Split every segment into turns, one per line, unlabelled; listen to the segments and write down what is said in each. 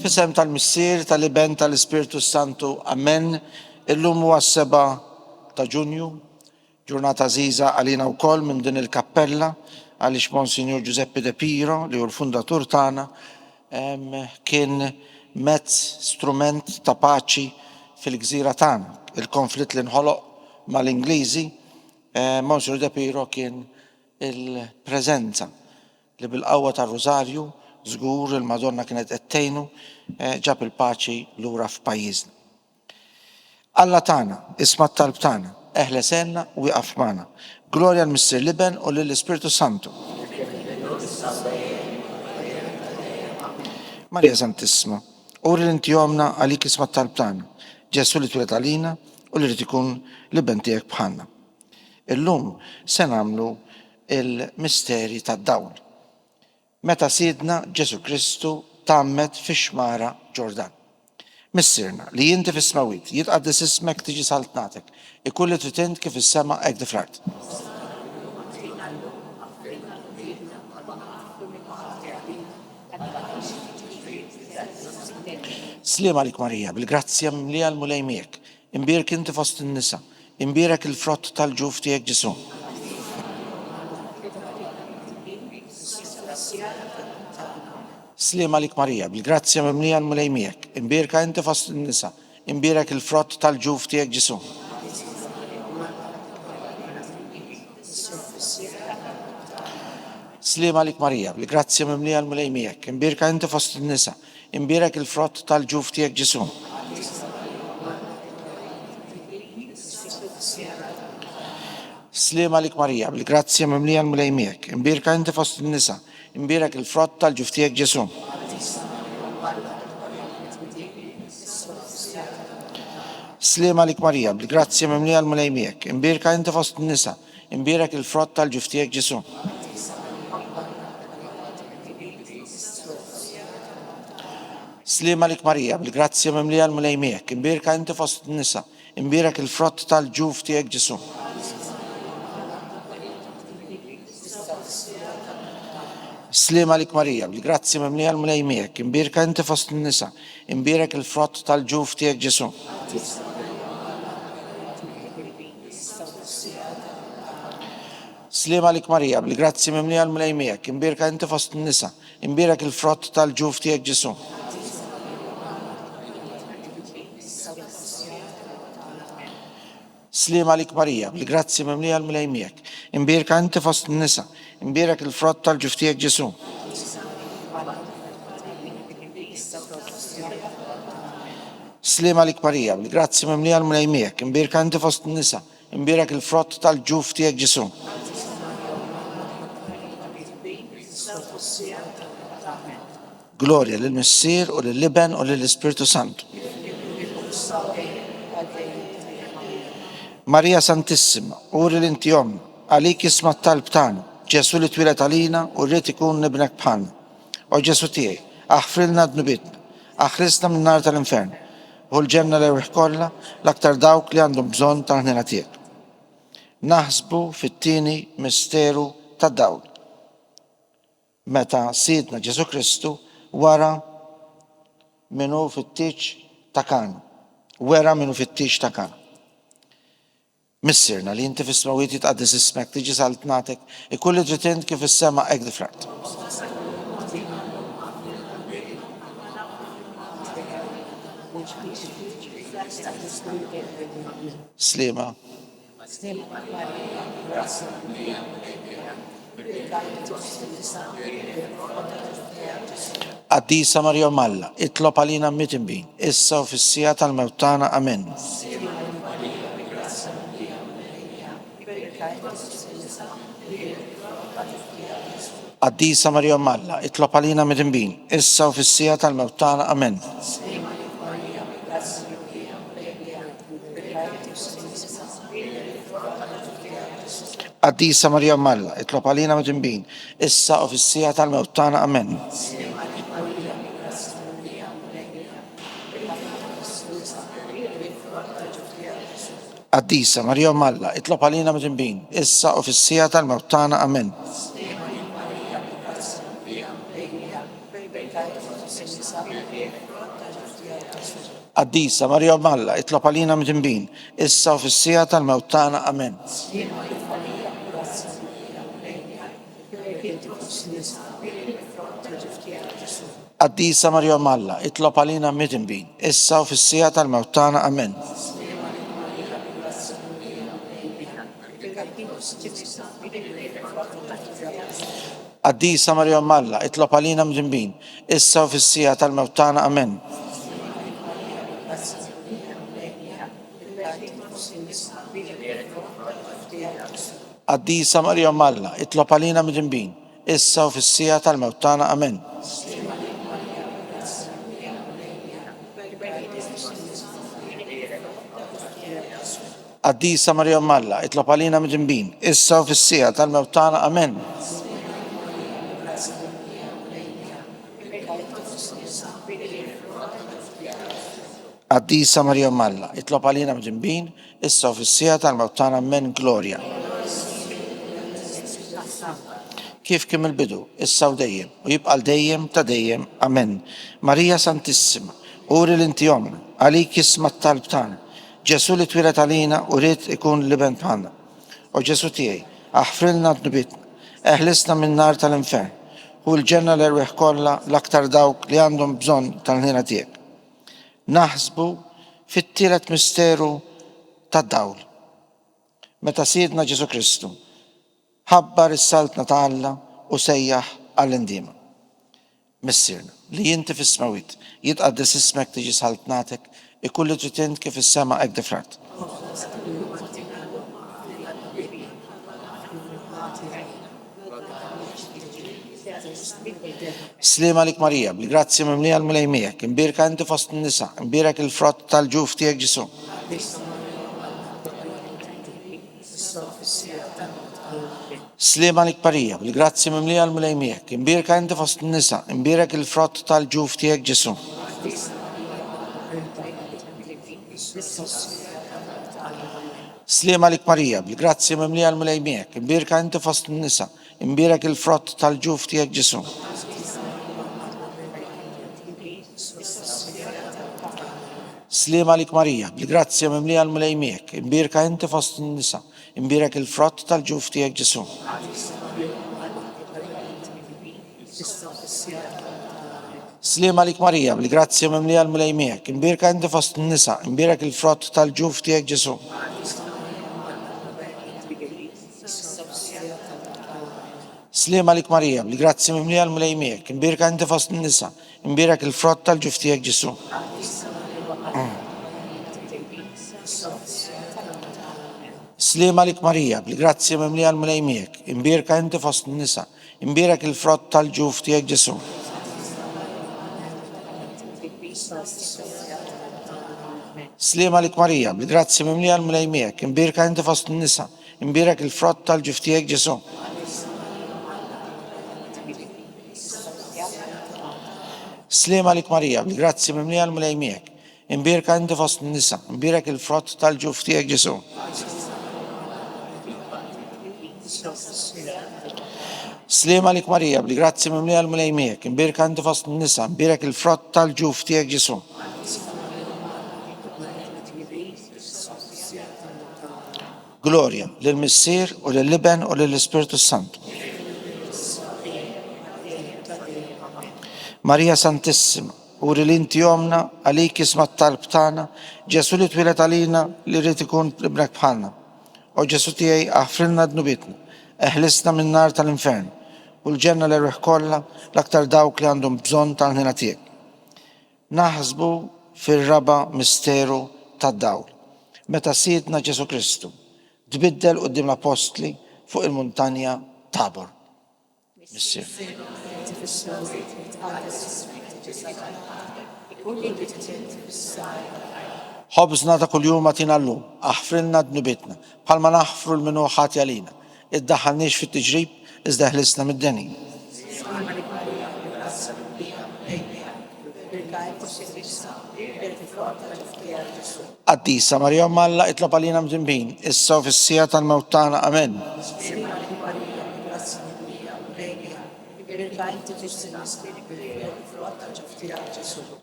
Fisem tal-Missier, tal-Iben, tal-Ispiritu Santu, amen. Illum huwa s-7 ta' Ġunju, ġurnata żgħira għalina wkoll minn din il-kappella għaliex Monsignor Giuseppe De Piro li hu l-fundatur tagħna kien mezz strument ta' paċi fil-gżira tagħna. Il-konflitt li nħoloq mal-Ingliżi, Monsignor De Piro kien il-preżenza li bil-qawwa tar-Rużarju żgur il-Madonna kienet qed tgħinu ġab il-paċi lura f'pajjiżna. Alla tagħna, isma' t-talb tagħna, eħles għenna u jaqaf magħna. Glorja l-Missier Liben u lill-Ispiritu Santu. Marija Santissima, uri l-inti jomna għalik isma' t-talb tagħna. Ġesu li twilet għalina u li rrid ikun Liben tiegħek bħalna. Illum se nagħmlu il-misteri tad-dawl. Meta Sidna Ġesu Kristu tammet fix-xmara Ġordan. Missirna li jinti fis-smawit jitqaddis ismek tiġi saltnatek, ikun li trid int kif is-sema hekk di fl-ard. Sliem għalik Marija, bil-grazzja mimlija l-mulej miegħek, imbierek inti fost in-nisa, imbierek il-frott tal-ġuf tiegħek Ġesu. Sliem għalik Marija, bil-grazzja mimlija l-mulej miegħek, imbierka inti fost in-nisa, imbierek il-frott tal-ġuf tiegħek Ġesu. Sliem għalik Marija, bil-grazzja mimlija l-mulej miegħek, imbierka inti fost in-nisa, imbierek il-frott tal-ġuf tiegħek Ġesu. Sliem għalik Marija, bil-grazzja mimlija l-mulej miegħek, imbierka inti fost in-nisa, imbierek il-frott tal-ġuf tiegħek Ġesu. Sliem għalik Marija, bil-grazzja mimlija l-mulej miegħek, imbierka inti fost in-nisa, imbierek il-frott tal-ġuf tiegħek Ġesu. Sliem għalik Marija, bil-grazzja mimlija l-mulej miegħek, imbierka inti fost in-nisa, imbierek il-frott tal-ġuf tiegħek Ġesu. Sliem għalik Marija, bil-grazzja mimlija l-mulej miegħek, imbierka inti fost in-nisa, imbierek il-frott tal-ġuf tiegħek Ġesu. Sliem għalik Marija, bil-grazzja mimlija l-mulej miegħek, imbierka inti fost in-nisa, imbierek il-frott tal-ġuf tiegħek Ġesu. Sliem għalik Marija, bil-grazzja mimlija l-mulej miegħek, imbierka inti fost in-nisa, imbierek il-frott tal-ġuf tiegħek Ġesu. Sliem għalik Marija, bil-grazzja mimlija l-mulej miegħek, imbierka inti fost in-nisa, imbierek il-frott tal-ġuf tiegħek Ġesu. Glorja lill-Missier u lill-Liben u lill-Ispiritu Santu. Marija Santissima, uri l-inti jomna, għalik isma' t-talb tagħna, Ġesu li twilet għalina u rrid ikun nibnek bħalna. O Ġesu tiegħi, aħfrilna d-nubitna, aħrisna minn nar tal-infern, u l-ġenna l-ewħ kollha l-aktar dawk li għandhom bżonn tal-ħnina tiegħek. Naħsbu fit-tieni misteru tad-dawl. Meta Sidna Ġesu Kristu wara minnu fit-tieġ ta' Kana, wera minnu fit-tieġ ta' Kana. Missirna li inti fis-smawit jitqaddis ismek tiġi saltnatek, ikun li trid int kif is-sema hekk di fl-ard. Sliema. Qaddisa Marja Malla, itlob għalina mit-imbin, issa u fis-sija tal-mewt tagħna, amen. Qaddisa Marja Malla, itlob għalina mit-imbin, issa u fis-sija tal-mewt tagħna, amen. Qaddisa Marja Malla, itlob għalina mit-imbin, issa u fis-sija tal-mewt tagħna, amen. Qaddisa Marja Malla, itlob għalina mit-imbin, issa u fis-sija tal-mewt tagħna, amen. Qaddisa Marja Malla, itlob għalina mitnbin, issa u fis-sija tal-mewt tagħna. Amen. Qaddisa Marja Malla, itlob għalina mitnbin, issa u fis-sija tal-mewt tagħna. Amen. Qaddisa Marja Malla, itlob għalina mitnbin, issa u fis-sija tal-mewt tagħna. Amen. Qaddisa Marja Malla, itlob għalina mitnbin, issa u fis-sija tal-mewt tagħna. Amen. Qaddisa Marja Malla, itlob għalina mitnbin, issa u fis-sija tal-mewt tagħna. Amen. Qaddisa Marja Malla, itlob għalina mitnbin, issa u fis-sija tal-mewt tagħna. Amen. Glorja. Kif kien il-bidu, issa u dejjem, u jibqa' dejjem ta' dejjem. Amen. Marija Santissima, uri l-inti omna, għalik jisma' t-talb tagħna. Ġesu li twilet għalina u rrid ikun liben bħalna. U Ġesu tiegħi, aħfrilna dnubitna, eħlisna minn nar tal-infern, u l-ġenna l-erweħ kollha l-aktar dawk li għandhom bżonn tal-ħina tiegħek. Naħsbu fit-tielet misteru tad-dawl. Meta Sidna Ġesu Kristu ħabbar is-saltna ta' Alla u sejjaħ għall-indiema. Missirna li jinti fis-smawit jitqaddes ismek tiġi saltnatek, ikulli tritint kif is-sema hekk difrat. Slima lik Marija, bil-grazzja mimlija l-mulejmijek, imbirka inti fost n-nisa, imbirek il-frott tal-ġuf tiegħek Ġesu. Slima lik Marija, bil-grazzja mimlija l-mulejmijek, imbirka inti fost n-nisa, imbirek il-frott tal-ġuf tiegħek Ġesu. Slima lik Marija, bil-grazzja mimlija l-mulejmijek, imbirka inti fost n-nisa, imbirek il-frott tal-ġuf tiegħek Ġesu. Slima lik Marija, bil-grazzja mimlija l-mulejmijek, imbirka inti fost n-nisa, imbirek il-frott tal-ġuf tiegħek Ġesu. Slima lik Marija, bil-grazzja mimlija l-mulejmijek, imbirka inti fost n-nisa, imbirek il-frott tal-ġuf tiegħek Ġesu. Slima lik Marija, bil-grazzja mimlija l-mulejmijek, imbirka inti fost n-nisa, imbirek il-frott tal-ġuf tiegħek Ġesu. Slima lik Marija, bil-grazzja mimlija l-mulejmijek, imbirka inti fost n-nisa, imbirek il-frott tal-ġuf tiegħek Ġesu. Slima lik Marija, bil-grazzja mimlija l-mulejmijek, imbirka inti fost n-nisa, imbirek il-frott tal-ġuf tiegħek Ġesu. Slima lik Marija, bil-grazzja mimlija l-mulejmijek, imbirka inti fost n-nisa, imbirek il-frott tal-ġuf tiegħek Ġesu. Slima lik Marija, bil-grazzja mimlija l-mulejmijek, imbirka inti fost n-nisa, imbirek il-frott tal-ġuf tiegħek Ġesu. Glorja lill-Missier u lill-Liben u lill-Ispiritu Santu. Marija Santissima, uri l-inti omna, għalik jisma' t-talb tagħna, Ġesu li twilet għalina li rrid ikun ibnek bħalna. U Ġesu tiegħi aħfrilna dnubitna, eħlisna minn nar tal-infern, u l-ġenna l-erweħ kollha l-aktar dawk li għandhom bżonn tal-ħina tiegħek. Naħsbu fir-raba misteru tad-dawl. Meta Sidna Ġesu Kristu tbiddel quddiem l-apostli fuq il-muntanja Tabor. Missier. Ħobżna ta' kuljum atina llum, aħfrilna dnubitna, bħalma naħfru l-minuħat għalina. Iddaħħalniex fit-tiġrib, iżda ħlisna mid-deni. Qaddisa Marja Malla, itlob għalina mitnbin, issa u fis-sija tal-mewt tagħna. Amen.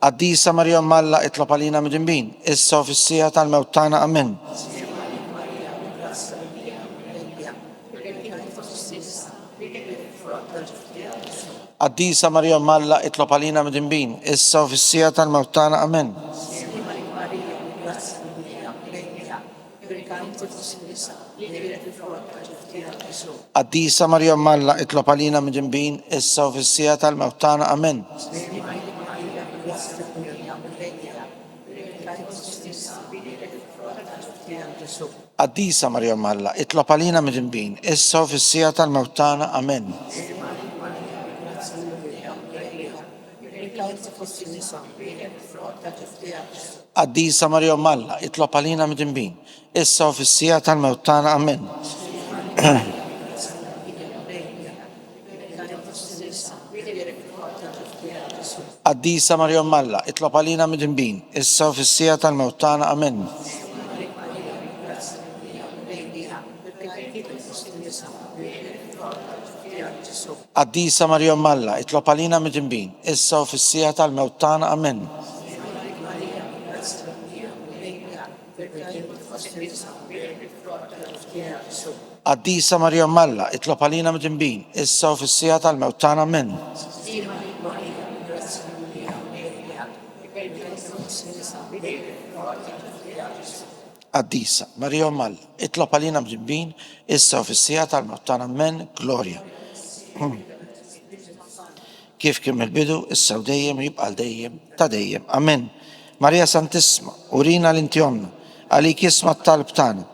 Qaddisa Marija Malla itlob għalina midinbin, issa u fis-sija tal-mewt tagħna. Amen. Qaddisa Marija Malla itlob għalina midinbin, issa u fis-sija tal-mewt tagħna. Amen. Qaddisa Marija Malla itlob għalina midinbin, issa u fis-sija tal-mewt tagħna. Amen. Qaddisa Marija Malla itlob għalina midinbin, issa u fis-sija tal-mewt tagħna. Amen. Qaddisa Marija Malla itlob għalina midinbin, issa u fis-sija tal-mewt tagħna. Amen. Qaddisa Marija Malla itlob għalina midinbin, issa u fis-sija tal-mewt tagħna. Amen. Qaddisa Marija Malla itlob għalina midinbin, issa u fis-sija tal-mewt tagħna. Amen. Qaddisa Marija Malla itlob għalina midinbin, issa u fis-sija tal-mewt tagħna. Amen. Qaddisa Marija Malla itlob għalina midinbin, issa u fis-sija tal-mewt tagħna. Amen. Glorja. Kif kien mill-bidu, issa u dejjem, jibqa' dejjem ta' dejjem. Amen. Marija Santissima, urina l-intjomna, għalik jisma' t-talb tagħna.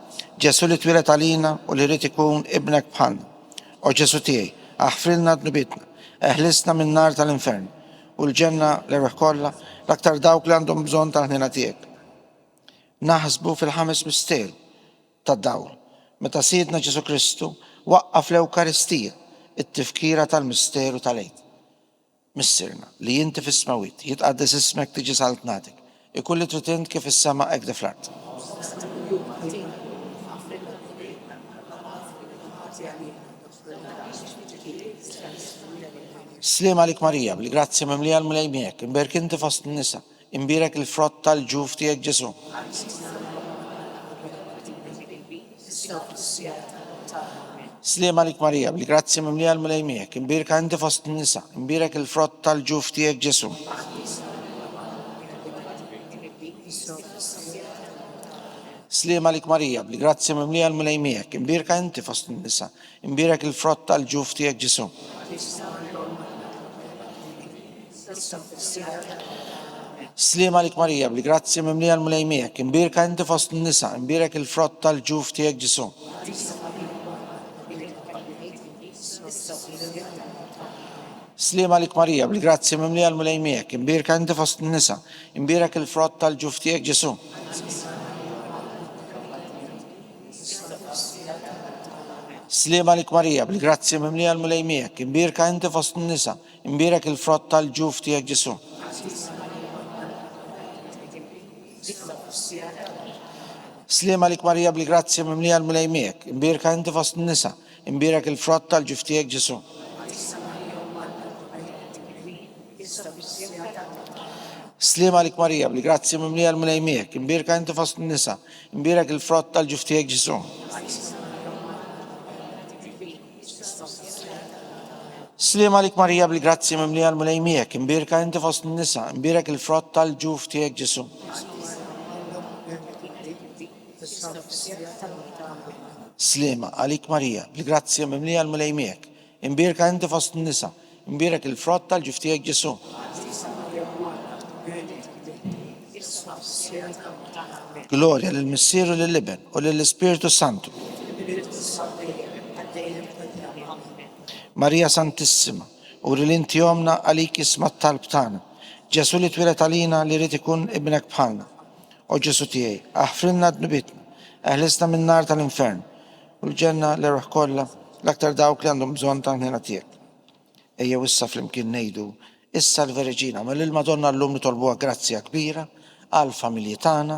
Ġesu li twilet għalina u li rrid ikun ibnek bħalna. O Ġesu tiegħi, aħfrilna dnubitna, eħlisna minn nar tal-infern u l-ġenna l-erweħ kollha l-aktar dawk li għandhom bżonn tal-ħnina tiegħek. Naħsbu fil-ħames mister tad-dawl meta Sidna Ġesu Kristu waqqaf l-Ewkaristija it-tifkira tal-misteru tal-għid. Missirna li inti fis-smawit jitqaddes ismek tiġi saltnatik, ikun li trid int kif is-sema hekk fl-art. Sliem għalik Marija, bil-grazzja mimlija l-mulejmiek, imberk inti fost n-nisa, imbirek il-frott tal-ġuf tiegħek Ġesu. Sliem għalik Marija, bil-grazzja mimlija l-mulejmiek, imbirka inti fost n-nisa, imbirek il-frott tal-ġuf tiegħek Ġesu. Sliem għalik Marija, bil-grazzja mimlija l-mulejmiek, imbirka inti fost n-nisa, imbirek il-frott tal-ġuf tiegħek Ġesu. Sliem għalik Marija, bil-grazzja mimlija l-mulejmiek, imbirka inti fost n-nisa, imbirek il-frott tal-ġuf tiegħek Ġesu. Sliem għalik Marija, bil-grazzja mimlija l-mulejmiek, imbirka inti fost n-nisa, imbirek il-frott tal-ġuf tiegħek Ġesu. Sliem għalik Marija, bil-grazzja mimlija l-mulejmiek, imbirka inti fost n-nisa, imbirek il-frott tal-ġuf tiegħek Ġesu. Sliem għalik Marija, bil-grazzja mimlija l-mulejmiek, imbirka inti fost n-nisa, imbirek il-frott tal-ġuf tiegħek Ġesu. Sliem għalik Marija, bil-grazzja mimlija l-mulejmiek, imbirka inti fost n-nisa, imbirek il-frott tal-ġuf tiegħek Ġesu. Sliem għalik Marija, bil-grazzja mimlija l-mulejmiek, imbirka inti fost n-nisa, imbirek il-frott tal-ġuf tiegħek Ġesu. Sliem għalik Marija, bil-grazzja mimlija l-mulejmiek, imbirka inti fost n-nisa, imbirek il-frott tal-ġuf tiegħek Ġesu. Gloria lill-Missieru lill-Liben u lill-Ispiritu Santu. Marija Santissima, uri l-inti jomna għalik jisma' t-talb tagħna. Ġesu li twilet għalina li rrid ikun ibnek bħalna. O Ġesu tiegħi, aħfrilna dnubitna, eħlisna minn nar tal-infern u l-ġenna l-erweħ kollha l-aktar dawk li għandhom bżonn tal-ħnina tiegħek. Ejjew issa flimkien ngħidu issa l-Verġina mill-Madonna llum nitolbuha grazzja kbira għall-familji tagħna,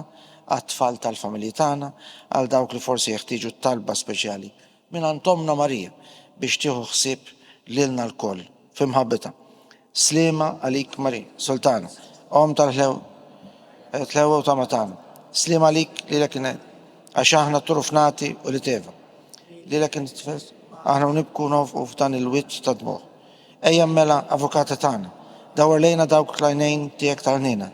għat-tfal tal-familji tagħna, għal dawk li forsi jeħtieġu talba speċjali minn Antomna Marija biex tieħu ħsieb lilna l-koll في محبتها. سليمة عليك مريم سلطانة tal tlewa u tamatana. Slima għalik li l-ekin għax aħna turufnati u li teva. Li l-ekin t-tfes, aħna unibku u f'dan il-wit ta' dmuħ. Ejja mela avukata tana, dawar lejna dawk klajnejn tijek tal-nina.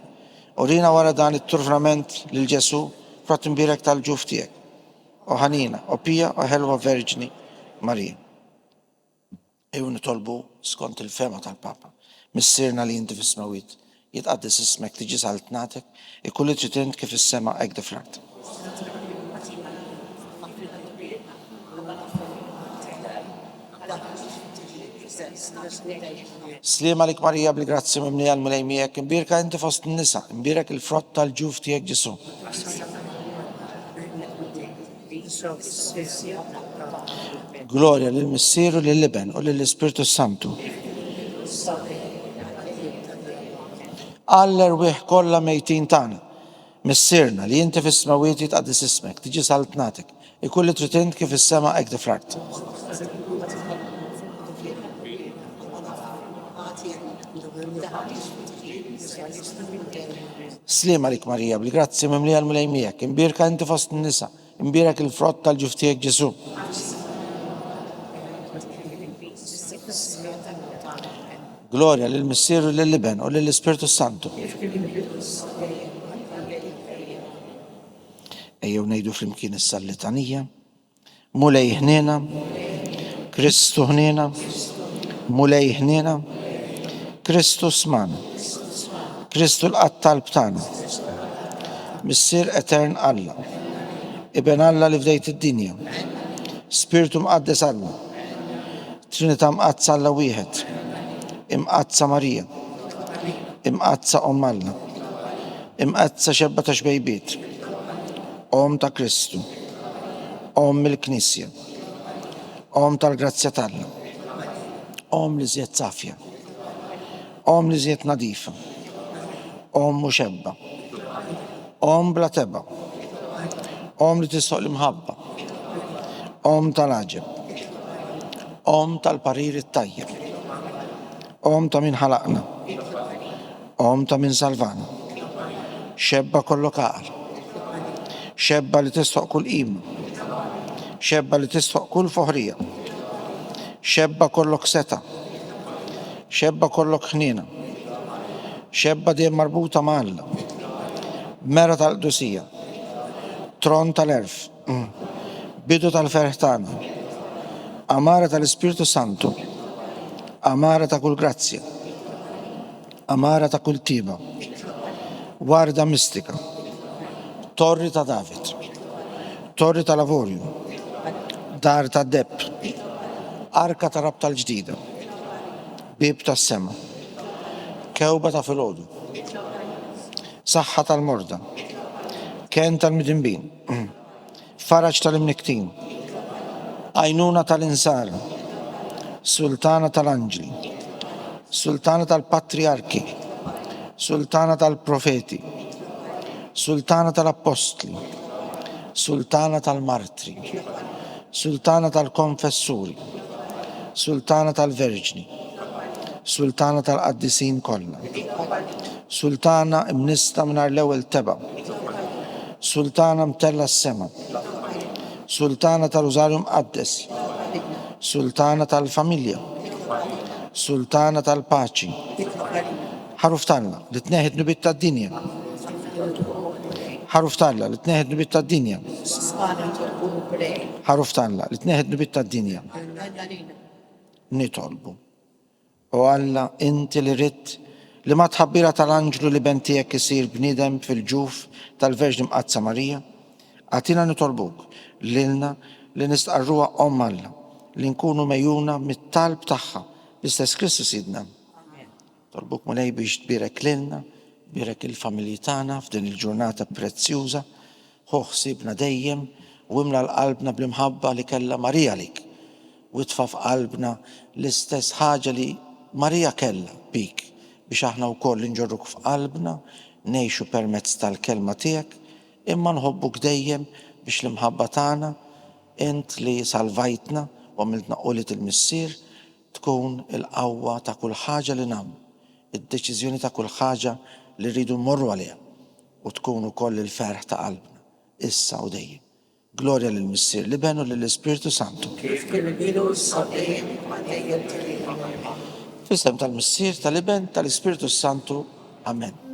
Urina wara dan it-turfnament lil-ġesu frat imbirek tal-ġuf tijek. U ħanina, u pija, u ħelwa verġni Marija. Ejju nitolbu skont il-fema tal-Papa. Missirna li jinti fis-smawit. Jitqaddis ismek tiġi saltnatek, ikulli tritint kif is-sema hekk fl-art. Slima lik Marija bil-grazzi mimnija l-mulejmijek, imbirka inti fost n-nisa, imbirek il-frott tal-ġuf tijek Ġesu. Gloria lill-Missieru, lill-Liben u lill-Ispiritu Santu. All-erwieħ kollha mejtin tagħna. Missirna li jinti fis-smawiet jitqaddis ismek, tiġi saltnatek, ikulli tritint kif is-sema hekk fl-art. Slima lik Marija bil-grazzi mimlija l-mulejmijek, imbirka inti fost n-nisa, imbirek il-frott tal-ġuf tijek Ġesu. Gloria lill-Missieru, lill-Liben u lill-Ispiritu Santu. Ejjew ngħidu flimkien is-sallitanija. Mulej ħniena, Kristu ħniena, mulej ħniena, Kristu smana, Kristu l-qatt btana. Missier etern Alla, Iben Alla li fdejt id-dinja, Spiritu mqaddes Alla, Trinità mqadsa Alla wieħed, imqadsa Marija, imqadsa Alla, imqadsa xebba ta' xbejbiet, ta' Kristu, mill-Knisja, tal-Grazzja Alla, li żjed safja, li żjed nadifa, muxebba, bla teba, li tisħoq l-imħabba, tal-aġeb, tal-parir it-tajjeb, ta' min ħalaqna, ta' min salvana, xebba kollokar, xebba li tisħoq kull qima, xebba li tisħoq kull foħrija, xebba kollok seta, xebba kollok ħnina, xebba dejjem marbuta ma' Alla, mera tal-qdusija, tron tal-erf, bidu tal-ferħ tagħna, amara tal-Ispiritu Santu, amara ta' kull grazzja, amara ta' kull tiba, warda mistika, torri ta' David, torri ta' lavorju, dar ta' deb, arka ta' rab tal-ġdida, bib ta' sema, kewba ta' filgħodu, saħħa tal-morda, ken tal-midinbin, faraġ tal-imniktin, għajnuna tal-insara, sultana tal-anġli, sultana tal-patriarki, sultana tal-profeti, sultana tal-apostli, sultana tal-martri, sultana tal-konfessuri, sultana tal-verġni, sultana tal-qaddisin kollha, sultana imnista mingħajr l-ewwel teba', sultana mtella s-sema, sultana tal-użarju mqaddes, sultana tal-familja, sultana tal-paċi, ħaruf talla li tneħed nubit tad-dinja, ħaruf talla li tneħed nubit tad-dinja, ħaruf talla li tneħed nubit tad-dinja. Nitolbu. U Alla inti li ritt li ma tħabbira tal-anġlu li bentijek isir bnidem fil-ġuf tal-Verġni mqadsa Marija, għatina nitolbuk lilna li nistqarruha Alla, li nkunu mejjuna mit-talb tagħha l-istess Kristu sidna. Tolbuk mulej biex tbirek lilna, tbirek il-familji tagħna f'din il-ġurnata prezzjuża, ħsiebna dejjem u imla l-qalbna bl-imħabba li kellha Marija lik, u tfa' f'qalbna l-istess ħaġa li Marija kellha bik biex aħna wkoll nġorruk f'qalbna, ngħixu permezz tal-kelma tiegħek, imma nħobbuk dejjem biex l-imħabba tagħna int li salvajtna u għamiltna qolit il-missier tkun il-qawwa ta' kull ħaġa li nagħmlu, id-deċiżjoni ta' kull ħaġa li rridu mmorru għaliha u tkun ukoll il-ferħ ta' qalbna issa u dejjem. Glorja lill missier li benu lill-Ispiritu Santu.
Kif kien ilu s-sabiħ ma dejjem
Fis-sem tal-missier tal-iben tal-Ispiritu Santu. Amen.